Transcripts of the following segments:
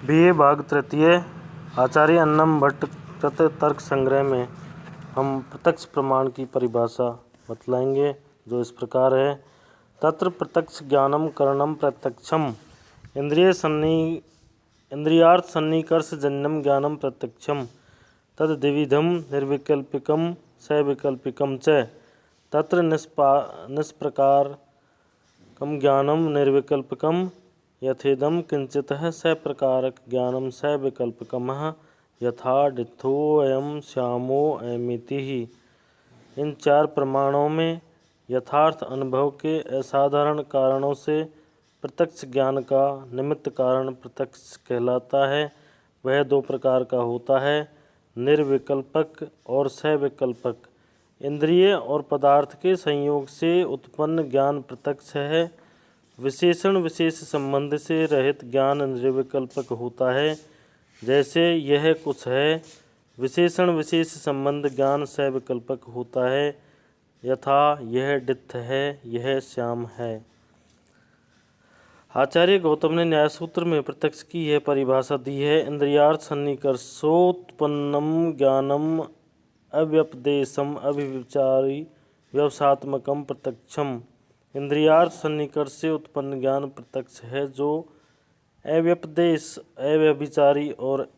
BA भाग तृतीय। आचार्य अन्नम भट्ट कृत तर्क संग्रह में हम प्रत्यक्ष प्रमाण की परिभाषा बतलाएंगे, जो इस प्रकार है। तत्र प्रत्यक्ष ज्ञानम करणम प्रत्यक्षम इंद्रियार्थ सन्निकर्ष जन्यम ज्ञानम प्रत्यक्षम तद द्विविधम निर्विकल्पिकम सविकल्पिकम च। तत्र निष्प्रकारकम ज्ञानम निर्विकल्पिकम यथेदम किंचितः सप्रकारक ज्ञानम सविकल्पिकमः यथा डित्थोऽयं श्यामो अयमिति। इन चार प्रमाणों में यथार्थ अनुभव के असाधारण कारणों से प्रत्यक्ष ज्ञान का निमित्त कारण प्रत्यक्ष कहलाता है। वह दो प्रकार का होता है, निर्विकल्पक और सविकल्पक। इंद्रिय और पदार्थ के संयोग से उत्पन्न ज्ञान प्रत्यक्ष है। विशेषण विशेष संबंध से रहित ज्ञान निर्विकल्पक होता है। जैसे यह कुछ है, विशेषण विशेष संबंध ज्ञान सविकल्पक होता है। यथा यह डित्थ है, यह श्याम है। आचार्य गौतम ने न्यायसूत्र में प्रत्यक्ष की यह परिभाषा दी है। इंद्रियार्थ सन्निकर्षोत्पन्नम ज्ञानम अव्यपदेशम अभिविचारी व्यवसात्मकम प्रत्यक्षम। इंद्रियार्थ सन्निकर्ष से उत्पन्न ज्ञान प्रत्यक्ष है, जो अव्यपदेश, अव्यभिचारी और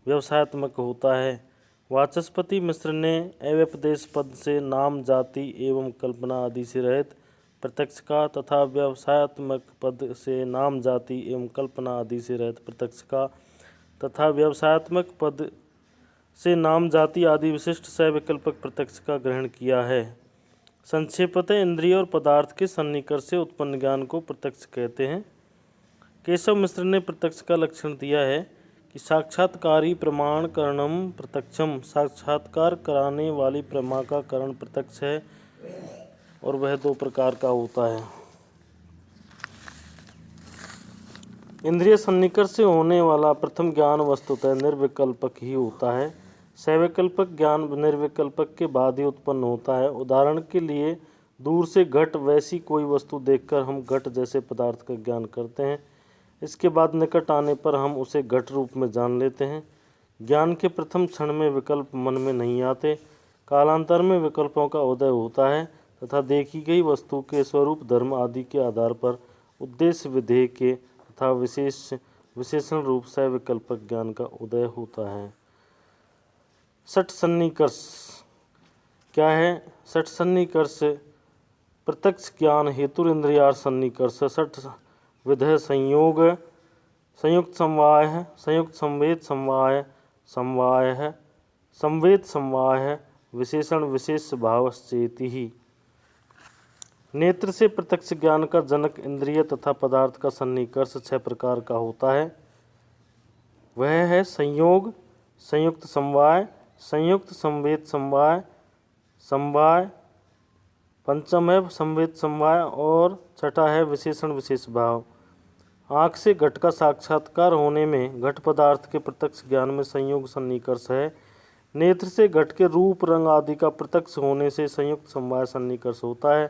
व्यवसायत्मक होता है। वाचस्पति मिश्र ने अव्यपदेश पद से नाम, जाति एवं कल्पना आदि से रहित प्रत्यक्ष का तथा व्यवसायत्मक पद से नाम, जाति एवं कल्पना आदि से रहित प्रत्यक्ष का तथा व्यवसायत्मक पद से नाम, जाति आदि विशिष्ट सविकल्पक प्रत्यक्ष का ग्रहण किया है। संक्षेपतः इंद्रिय और पदार्थ के सन्निकर्ष से उत्पन्न ज्ञान को प्रत्यक्ष कहते हैं। केशव मिश्र ने प्रत्यक्ष का लक्षण दिया है कि साक्षात्कारी प्रमाण करणम प्रत्यक्षम। साक्षात्कार कराने वाली प्रमा का करण प्रत्यक्ष है और वह दो प्रकार का होता है। इंद्रिय सन्निकर्ष से होने वाला प्रथम ज्ञान वस्तुतः निर्विकल्पक ही होता है। सविकल्पक ज्ञान निर्विकल्पक के बाद ही उत्पन्न होता है। उदाहरण के लिए, दूर से घट वैसी कोई वस्तु देखकर हम घट जैसे पदार्थ का ज्ञान करते हैं। इसके बाद निकट आने पर हम उसे घट रूप में जान लेते हैं। ज्ञान के प्रथम क्षण में विकल्प मन में नहीं आते। कालांतर में विकल्पों का उदय होता है तथा देखी गई वस्तु के स्वरूप, धर्म आदि के आधार पर उद्देश्य, विधेय के तथा विशेषण रूप सविकल्पक ज्ञान का उदय होता है। षट् सन्निकर्ष क्या है? षट् सन्निकर्ष प्रत्यक्ष ज्ञान हेतु इंद्रियार्थ सन्निकर्ष, षट् विधेय संयोग, संयुक्त समवाय, संयुक्त संवेद समवाय, समवाय संवेद समवाय, विशेषण विशेष भावश्चेति ही। नेत्र से प्रत्यक्ष ज्ञान का जनक इंद्रिय तथा पदार्थ का सन्निकर्ष 6 प्रकार का होता है। वह है संयोग, संयुक्त समवाय, संयुक्त संवेद समवाय, समवाय, पंचम है संवेद समवाय और छठा है विशेषण विशेष भाव। आँख से घट का साक्षात्कार होने में घट पदार्थ के प्रत्यक्ष ज्ञान में संयोग सन्निकर्ष है। नेत्र से घट के रूप, रंग आदि का प्रत्यक्ष होने से संयुक्त समवाय सन्निकर्ष होता है,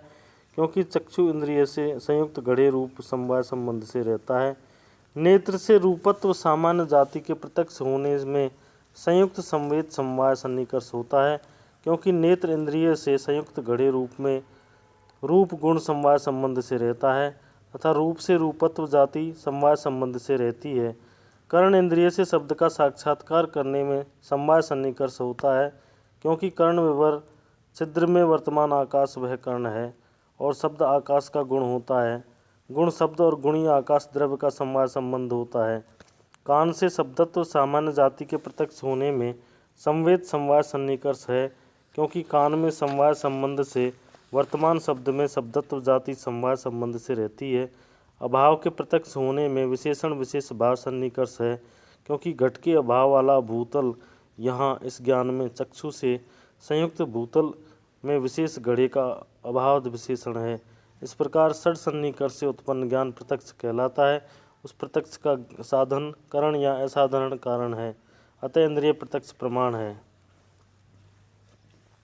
क्योंकि चक्षु इंद्रिय से संयुक्त घड़े रूप समवाय संबंध से रहता है। नेत्र से रूपत्व सामान्य जाति के प्रत्यक्ष होने में संयुक्त संवेद समवाय सन्निकर्ष होता है, क्योंकि नेत्र इंद्रिय से संयुक्त घड़े रूप में रूप गुण समवाय संबंध से रहता है तथा रूप से रूपत्व जाति समवाय संबंध से रहती है। कर्ण इंद्रिय से शब्द का साक्षात्कार करने में समवाय सन्निकर्ष होता है, क्योंकि कर्ण विवर छिद्र में वर्तमान आकाश वह कर्ण है और शब्द आकाश का गुण होता है। गुण शब्द और गुणी आकाश द्रव्य का समवाय संबंध होता है। कान से शब्दत्व सामान्य जाति के प्रत्यक्ष होने में संवेद समवाय सन्निकर्ष है, क्योंकि कान में समवाय संबंध से वर्तमान शब्द में शब्दत्व जाति समवाय संबंध से रहती है। अभाव के प्रत्यक्ष होने में विशेषण विशेष भाव सन्निकर्ष है, क्योंकि घट के अभाव वाला भूतल यहाँ इस ज्ञान में चक्षु से संयुक्त भूतल में विशेष घड़े का अभाव विशेषण है। इस प्रकार षट् सन्निकर्ष से उत्पन्न ज्ञान प्रत्यक्ष कहलाता है। उस प्रत्यक्ष का साधन करण या असाधारण कारण है, अतः इंद्रिय प्रत्यक्ष प्रमाण है।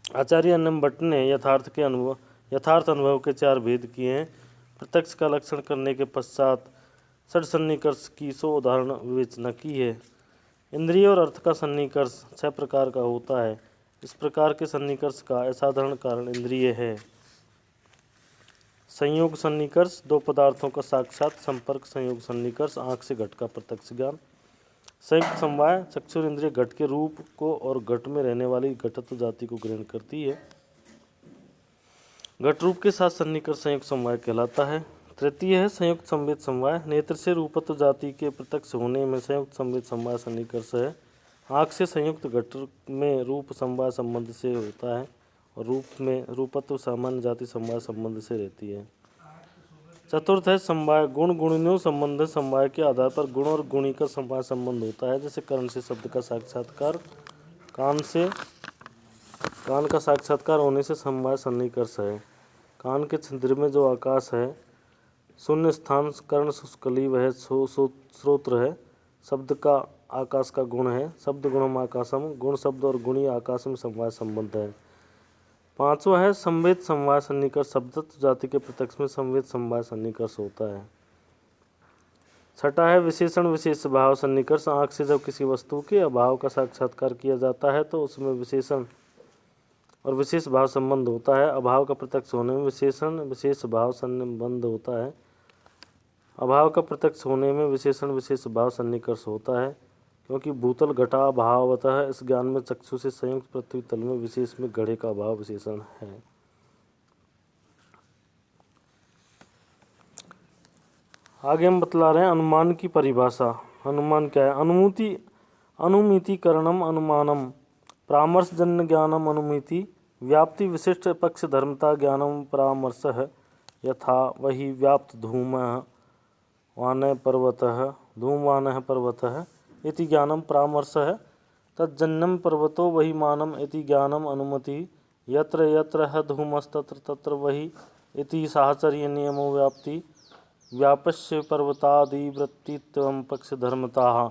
आचार्य अन्नम भट्ट ने यथार्थ अनुभव के 4 भेद किए हैं। प्रत्यक्ष का लक्षण करने के पश्चात षड सन्निकर्ष की 100 उदाहरण विवेचना की है। इंद्रिय और अर्थ का सन्निकर्ष 6 प्रकार का होता है। इस प्रकार के सन्निकर्ष का असाधारण कारण इंद्रिय है। संयोग सन्निकर्ष 2 पदार्थों का साक्षात संपर्क। संयोग सन्निकर्ष आँख से घट का प्रत्यक्ष ज्ञान। संयुक्त समवाय चक्षुरेंद्रिय घट के रूप को और घट में रहने वाली घटत्व जाति को ग्रहण करती है। घट रूप के साथ सन्निकर्ष संयुक्त समवाय कहलाता है। तृतीय है संयुक्त संवेद समवाय। नेत्र से रूपत्व जाति के प्रत्यक्ष होने में संयुक्त संवेद समवाय सन्निकर्ष है। आँख से संयुक्त घट में रूप समवाय संबंध से होता है और रूप में रूपत्व सामान्य जाति समवाय संबंध से रहती है। चतुर्थ है समवाय गुण गुणियों संबंध। समवाय के आधार पर गुण और गुणी का समवाय संबंध होता है। जैसे कर्ण से शब्द का साक्षात्कार, कान का साक्षात्कार होने से समवाय सन्निकर्ष है। कान के छिद्र में जो आकाश है, शून्य स्थान कर्ण शुष्कली वह श्रोत्र है। शब्द का आकाश का गुण है। शब्द गुणम आकाशम, गुण शब्द और गुणी आकाश में समवाय संबंध है। पांचवा है संवेद समवाय सन्निकर्ष। शब्दत्व जाति के प्रत्यक्ष में संवेद समवाय सन्निकर्ष होता है। छठा है विशेषण विशेष भाव सन्निकर्ष। आँख से जब किसी वस्तु के अभाव का साक्षात्कार किया जाता है तो उसमें विशेषण और विशेष भाव संबंध होता है। अभाव का प्रत्यक्ष होने में विशेषण विशेष भाव संबंध होता है। अभाव का प्रत्यक्ष होने में विशेषण विशेष भाव सन्निकर्ष होता है, क्योंकि भूतल घटा भावतः इस ज्ञान में चक्षु से संयुक्त पृथ्वी तल में विशेष में घड़े का भाव विशेषण है। आगे हम बतला रहे हैं अनुमान की परिभाषा। अनुमान क्या है? अनुमितिकरणम अनुमानम, परामर्शजन्य ज्ञानम अनुमिति, व्याप्ति विशिष्ट पक्ष धर्मता ज्ञानम परामर्शः, यथा वही व्याप्त धूमवानः पर्वतः इति ज्ञानम परामर्शः, तज्जन्यम पर्वतो वही मानम इति ज्ञानम अनुमति, यत्र यत्र धूमस्तत्र तत्र वही इति साहचर्य नियमो व्याप्ति, व्यापस्य पर्वतादिवृत्तित्वं पक्षधर्मताः।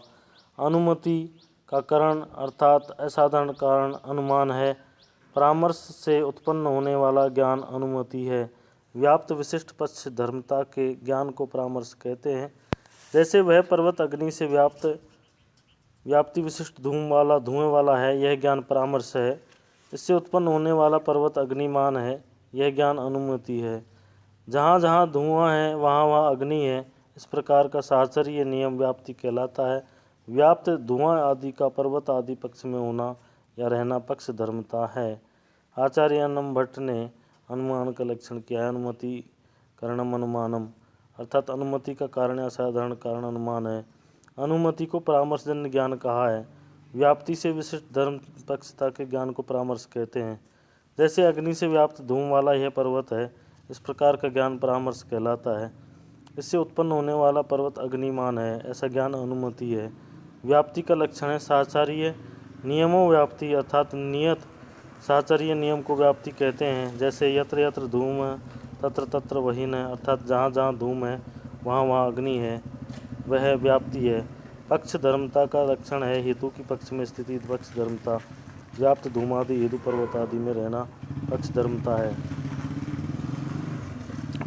अनुमति का कारण अर्थात असाधारण कारण अनुमान है। परामर्श से उत्पन्न होने वाला ज्ञान अनुमति है। व्याप्त विशिष्ट पक्ष धर्मता के ज्ञान को परामर्श कहते हैं। जैसे वह पर्वत अग्नि से व्याप्ति विशिष्ट धुएं वाला है, यह ज्ञान परामर्श है। इससे उत्पन्न होने वाला पर्वत अग्निमान है, यह ज्ञान अनुमति है। जहाँ जहाँ धुआं है वहाँ वहाँ अग्नि है, इस प्रकार का साहचर्य नियम व्याप्ति कहलाता है। व्याप्त धुआं आदि का पर्वत आदि पक्ष में होना या रहना पक्ष धर्मता है। आचार्य अन्नम भट्ट ने अनुमान का लक्षण किया है। अनुमति करणम अनुमानम, अर्थात अनुमति का कारण असाधारण कारण अनुमान है। अनुमति को परामर्शजन्य ज्ञान कहा है। व्याप्ति से विशिष्ट धर्म पक्षता के ज्ञान को परामर्श कहते हैं। जैसे अग्नि से व्याप्त धूम वाला यह पर्वत है, इस प्रकार का ज्ञान परामर्श कहलाता है। इससे उत्पन्न होने वाला पर्वत अग्निमान है, ऐसा ज्ञान अनुमति है। व्याप्ति का लक्षण है साहचर्य नियमों व्याप्ति, अर्थात नियत साहचर्य नियम को व्याप्ति कहते हैं। जैसे यत्र यत्र धूम तत्र तत्र वही न, अर्थात जहाँ जहाँ धूम है वहाँ वहाँ अग्नि है, वह व्याप्ति है। पक्ष धर्मता का लक्षण है हेतु की पक्ष में स्थिति पक्ष धर्मता। व्याप्त धूमादि हेतु पर्वत आदि में रहना पक्ष धर्मता है।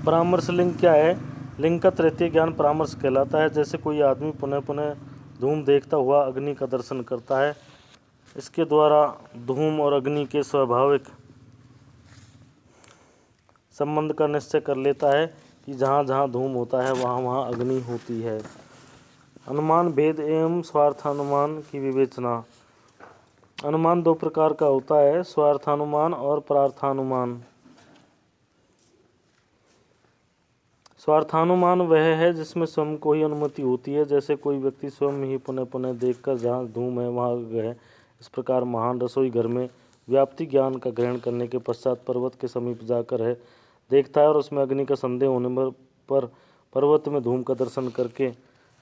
परामर्श लिंग क्या है? लिंग का तृतीय ज्ञान परामर्श कहलाता है। जैसे कोई आदमी पुनः पुनः धूम देखता हुआ अग्नि का दर्शन करता है, इसके द्वारा धूम और अग्नि के स्वाभाविक संबंध का निश्चय कर लेता है कि जहाँ जहाँ धूम होता है वहाँ वहाँ अग्नि होती है। अनुमान भेद एवं स्वार्थानुमान की विवेचना। अनुमान 2 प्रकार का होता है, स्वार्थानुमान और परार्थानुमान। स्वार्थानुमान वह है जिसमें स्वयं को ही अनुमति होती है। जैसे कोई व्यक्ति स्वयं ही पुनः पुनः देखकर जहाँ धूम है वहाँ गए। इस प्रकार महान रसोई घर में व्याप्ति ज्ञान का ग्रहण करने के पश्चात पर्वत के समीप जाकर है देखता है और उसमें अग्नि का संदेह होने पर पर्वत में धूम का दर्शन करके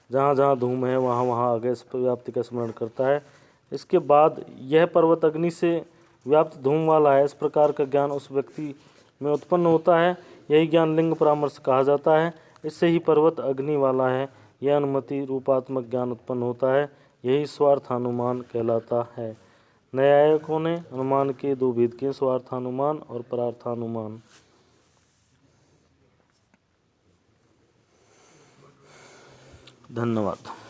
जहाँ जहाँ धूम है वहाँ वहाँ आगे इस व्याप्ति का स्मरण करता है। इसके बाद यह पर्वत अग्नि से व्याप्त धूम वाला है, इस प्रकार का ज्ञान उस व्यक्ति में उत्पन्न होता है। यही ज्ञान लिंग परामर्श कहा जाता है। इससे ही पर्वत अग्नि वाला है, यह अनुमति रूपात्मक ज्ञान उत्पन्न होता है। यही स्वार्थानुमान कहलाता है। न्यायिकों ने अनुमान के 2 भेद किए, स्वार्थानुमान और परार्थानुमान। धन्यवाद।